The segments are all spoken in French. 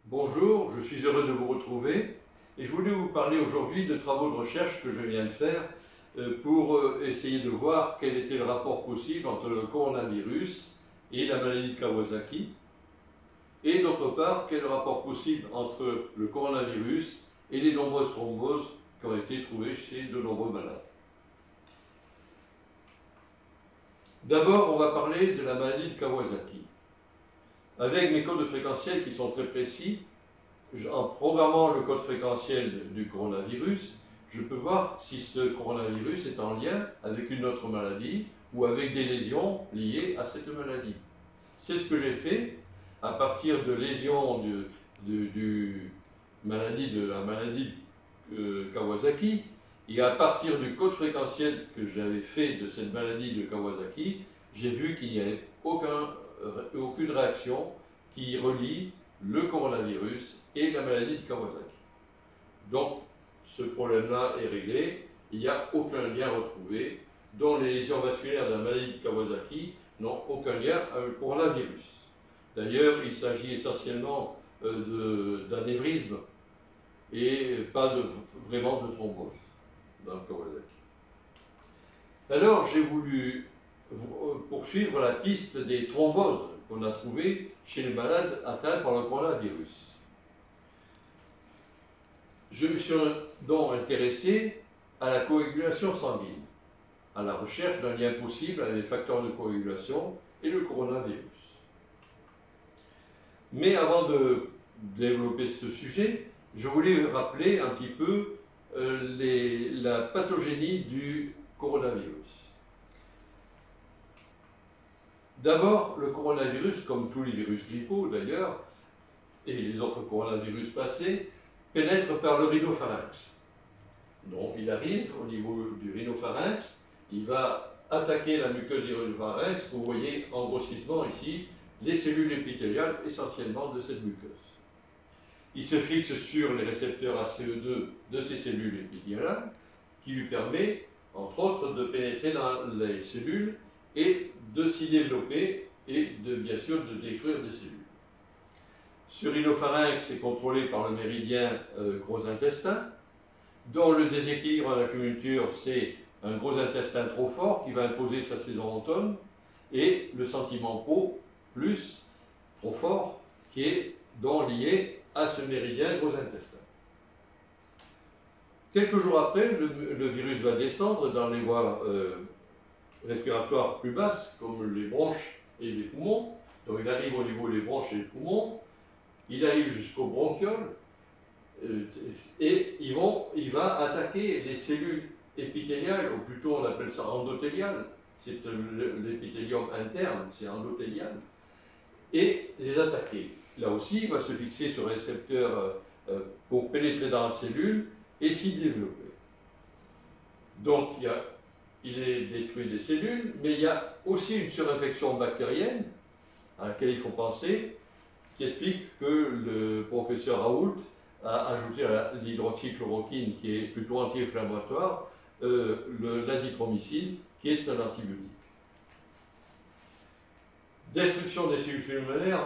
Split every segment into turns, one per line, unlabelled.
Bonjour, je suis heureux de vous retrouver et je voulais vous parler aujourd'hui de travaux de recherche que je viens de faire pour essayer de voir quel était le rapport possible entre le coronavirus et la maladie de Kawasaki et d'autre part quel est le rapport possible entre le coronavirus et les nombreuses thromboses qui ont été trouvées chez de nombreux malades. D'abord, on va parler de la maladie de Kawasaki. Avec mes codes fréquentiels qui sont très précis, en programmant le code fréquentiel du coronavirus, je peux voir si ce coronavirus est en lien avec une autre maladie ou avec des lésions liées à cette maladie. C'est ce que j'ai fait à partir de lésions de la maladie Kawasaki et à partir du code fréquentiel que j'avais fait de cette maladie de Kawasaki, j'ai vu qu'il n'y avait aucune réaction qui relie le coronavirus et la maladie de Kawasaki. Donc, ce problème-là est réglé, il n'y a aucun lien retrouvé, dont les lésions vasculaires de la maladie de Kawasaki n'ont aucun lien avec le coronavirus. D'ailleurs, il s'agit essentiellement d'anévrisme et pas vraiment de thrombose dans le Kawasaki. Alors, j'ai voulu poursuivre la piste des thromboses qu'on a trouvées chez les malades atteints par le coronavirus. Je me suis donc intéressé à la coagulation sanguine, à la recherche d'un lien possible avec les facteurs de coagulation et le coronavirus. Mais avant de développer ce sujet, je voulais rappeler un petit peu la pathogénie du coronavirus. D'abord, le coronavirus, comme tous les virus grippaux d'ailleurs, et les autres coronavirus passés, pénètre par le rhinopharynx. Donc il arrive au niveau du rhinopharynx, il va attaquer la muqueuse du rhinopharynx. Vous voyez en grossissement ici les cellules épithéliales essentiellement de cette muqueuse. Il se fixe sur les récepteurs ACE2 de ces cellules épithéliales qui lui permet, entre autres, de pénétrer dans les cellules et de s'y développer et bien sûr de détruire des cellules. Ce rhinopharynx est contrôlé par le méridien gros intestin, dont le déséquilibre en acupuncture, c'est un gros intestin trop fort qui va imposer sa saison automne, et le sentiment peau plus trop fort qui est donc lié à ce méridien gros intestin. Quelques jours après, le virus va descendre dans les voies respiratoires plus basses, comme les bronches et les poumons. Donc il arrive au niveau des bronches et des poumons, il arrive jusqu'aux bronchioles, et il va attaquer les cellules épithéliales, ou plutôt on appelle ça endothéliales, c'est l'épithélium interne, c'est endothélial, et les attaquer. Là aussi, il va se fixer sur le récepteur pour pénétrer dans la cellule et s'y développer. Donc il est détruit des cellules, mais il y a aussi une surinfection bactérienne à laquelle il faut penser, qui explique que le professeur Raoult a ajouté à l'hydroxychloroquine, qui est plutôt anti-inflammatoire, l'azithromycine, qui est un antibiotique. Destruction des cellules pulmonaires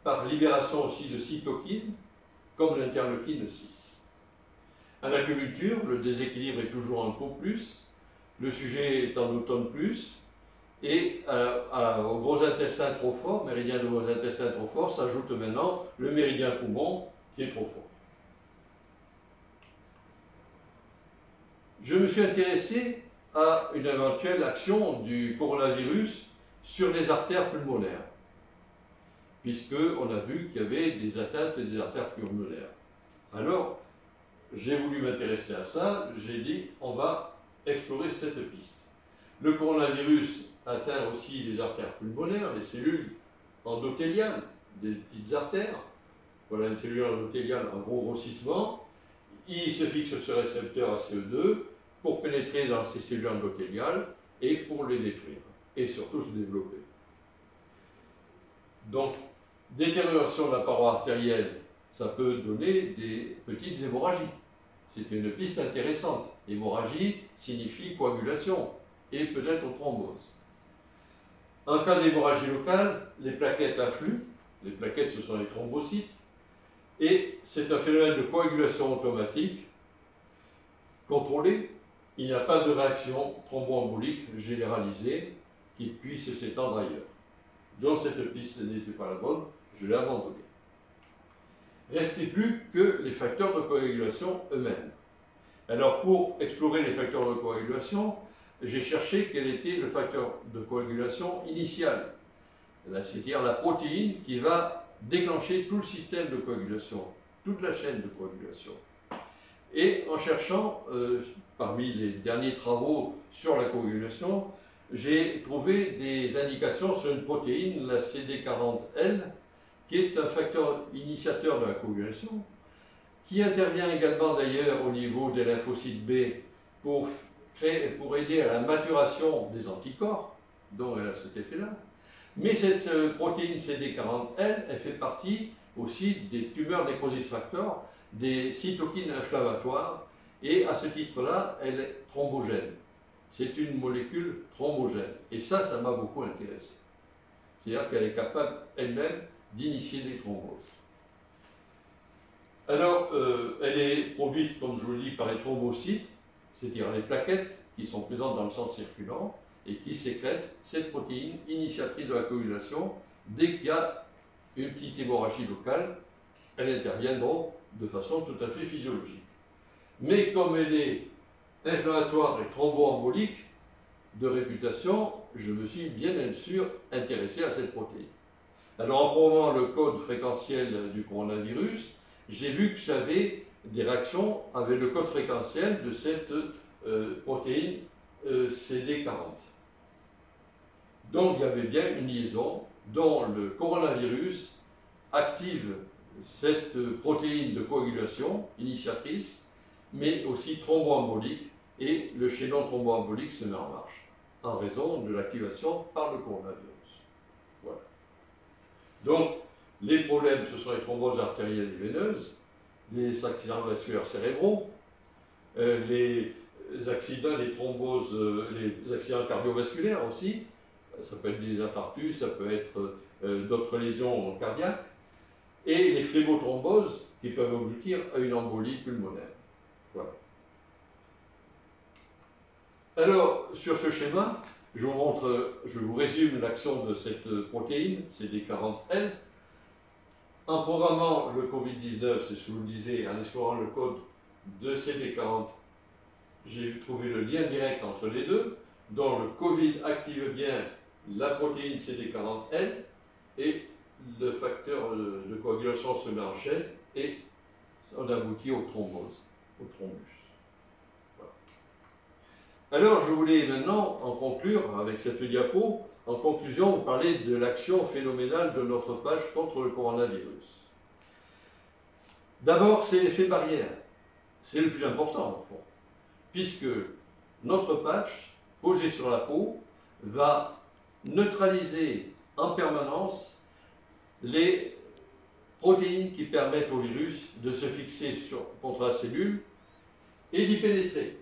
par libération aussi de cytokines, comme l'interleukine 6. En acupuncture, le déséquilibre est toujours en peau plus, le sujet est en automne plus, et au gros intestin trop fort, méridien de gros intestin trop fort, s'ajoute maintenant le méridien poumon qui est trop fort. Je me suis intéressé à une éventuelle action du coronavirus sur les artères pulmonaires, puisqu'on a vu qu'il y avait des atteintes des artères pulmonaires. Alors, j'ai voulu m'intéresser à ça, j'ai dit on va explorer cette piste. Le coronavirus atteint aussi les artères pulmonaires, les cellules endothéliales, des petites artères. Voilà une cellule endothéliale en gros grossissement. Il se fixe sur le récepteur ACE2 pour pénétrer dans ces cellules endothéliales et pour les détruire, et surtout se développer. Donc, détérioration de la paroi artérielle, ça peut donner des petites hémorragies. C'est une piste intéressante. Hémorragie signifie coagulation et peut-être thrombose. En cas d'hémorragie locale, les plaquettes affluent. Les plaquettes, ce sont les thrombocytes. Et c'est un phénomène de coagulation automatique contrôlée. Il n'y a pas de réaction thromboembolique généralisée qui puisse s'étendre ailleurs. Donc cette piste n'était pas la bonne, je l'ai abandonnée. Restait plus que les facteurs de coagulation eux-mêmes. Alors pour explorer les facteurs de coagulation, j'ai cherché quel était le facteur de coagulation initial, c'est-à-dire la protéine qui va déclencher tout le système de coagulation, toute la chaîne de coagulation. Et en cherchant, parmi les derniers travaux sur la coagulation, j'ai trouvé des indications sur une protéine, la CD40L, qui est un facteur initiateur de la coagulation, qui intervient également d'ailleurs au niveau des lymphocytes B pour aider à la maturation des anticorps, dont elle a cet effet-là. Mais cette protéine CD40L, elle fait partie aussi des tumeurs necrosis factors, des cytokines inflammatoires, et à ce titre-là, elle est thrombogène. C'est une molécule thrombogène. Et ça m'a beaucoup intéressé. C'est-à-dire qu'elle est capable elle-même d'initier des thromboses. Alors, elle est produite, comme je vous le dis, par les thrombocytes, c'est-à-dire les plaquettes qui sont présentes dans le sang circulant et qui sécrètent cette protéine initiatrice de la coagulation. Dès qu'il y a une petite hémorragie locale, elle intervient donc de façon tout à fait physiologique. Mais comme elle est inflammatoire et thromboembolique de réputation, je me suis bien sûr intéressé à cette protéine. Alors en prouvant le code fréquentiel du coronavirus, j'ai vu que j'avais des réactions avec le code fréquentiel de cette protéine CD40. Donc il y avait bien une liaison dont le coronavirus active cette protéine de coagulation initiatrice, mais aussi thromboembolique, et le chaînon thromboembolique se met en marche en raison de l'activation par le coronavirus. Voilà. Donc, les problèmes, ce sont les thromboses artérielles et veineuses, les accidents vasculaires cérébraux, les accidents, les thromboses, les accidents cardiovasculaires aussi. Ça peut être des infarctus, ça peut être d'autres lésions cardiaques, et les phlébothromboses qui peuvent aboutir à une embolie pulmonaire. Voilà. Alors, sur ce schéma, je vous résume l'action de cette protéine, CD40L. En programmant le Covid-19, c'est ce que je vous le disais, en explorant le code de CD40, j'ai trouvé le lien direct entre les deux, dont le Covid active bien la protéine CD40L et le facteur de coagulation se met en chaîne et on aboutit aux thromboses, au thrombus. Voilà. Alors je voulais maintenant en conclure avec cette diapo. En conclusion, vous parlez de l'action phénoménale de notre patch contre le coronavirus. D'abord, c'est l'effet barrière. C'est le plus important, au fond, puisque notre patch, posé sur la peau, va neutraliser en permanence les protéines qui permettent au virus de se fixer contre la cellule et d'y pénétrer.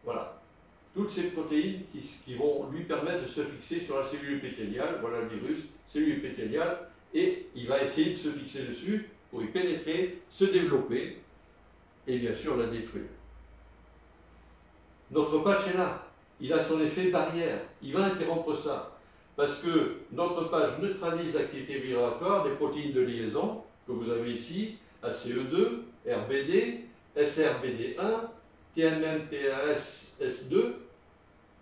Voilà. Toutes ces protéines qui vont lui permettre de se fixer sur la cellule épithéliale, voilà le virus, cellule épithéliale, et il va essayer de se fixer dessus pour y pénétrer, se développer, et bien sûr la détruire. Notre patch est là, il a son effet barrière, il va interrompre ça, parce que notre patch neutralise l'activité vibratoire des protéines de liaison, que vous avez ici, ACE2, RBD, SRBD1, TMMPRS-S2,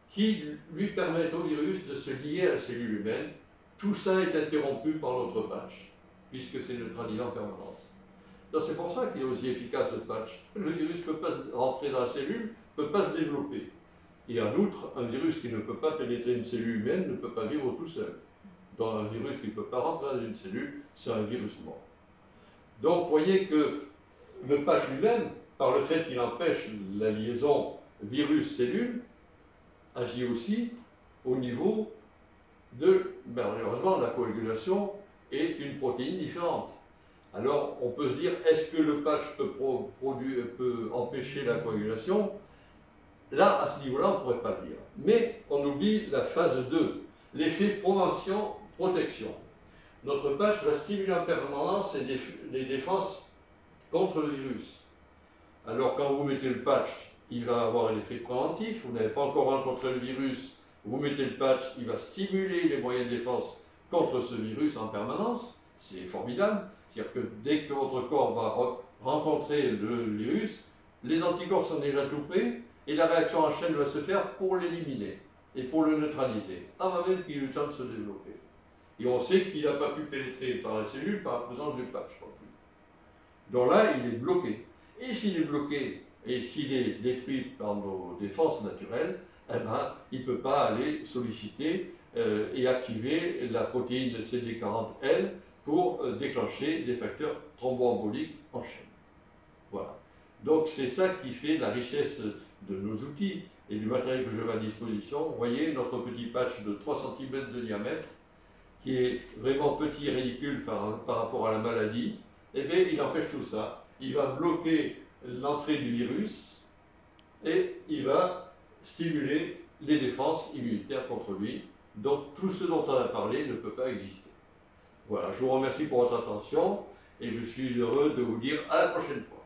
qui lui permettent au virus de se lier à la cellule humaine. Tout ça est interrompu par notre patch, puisque c'est neutralisé en permanence. Donc c'est pour ça qu'il est aussi efficace ce patch. Le virus ne peut pas rentrer dans la cellule, ne peut pas se développer. Et en outre, un virus qui ne peut pas pénétrer une cellule humaine ne peut pas vivre tout seul. Donc un virus qui ne peut pas rentrer dans une cellule, c'est un virus mort. Donc vous voyez que le patch lui-même, par le fait qu'il empêche la liaison virus-cellule, agit aussi au niveau de, malheureusement, la coagulation est une protéine différente. Alors, on peut se dire, est-ce que le patch peut empêcher la coagulation? Là, à ce niveau-là, on ne pourrait pas le dire. Mais on oublie la phase 2, l'effet prévention-protection. notre patch va stimuler en permanence les défenses contre le virus. Alors quand vous mettez le patch, il va avoir un effet préventif, vous n'avez pas encore rencontré le virus, vous mettez le patch, il va stimuler les moyens de défense contre ce virus en permanence, c'est formidable, c'est-à-dire que dès que votre corps va rencontrer le virus, les anticorps sont déjà tout prêts et la réaction en chaîne va se faire pour l'éliminer et pour le neutraliser, avant même qu'il ait eu le temps de se développer. Et on sait qu'il n'a pas pu pénétrer par la cellule par la présence du patch non plus. Donc là, il est bloqué. Et s'il est bloqué, et s'il est détruit par nos défenses naturelles, eh ben, il ne peut pas aller solliciter et activer la protéine CD40L pour déclencher des facteurs thromboemboliques en chaîne. Voilà. Donc c'est ça qui fait la richesse de nos outils et du matériel que je mets à disposition. Vous voyez notre petit patch de 3 cm de diamètre, qui est vraiment petit et ridicule par rapport à la maladie, eh bien, il empêche tout ça. Il va bloquer l'entrée du virus et il va stimuler les défenses immunitaires contre lui. Donc tout ce dont on a parlé ne peut pas exister. Voilà, je vous remercie pour votre attention et je suis heureux de vous dire à la prochaine fois.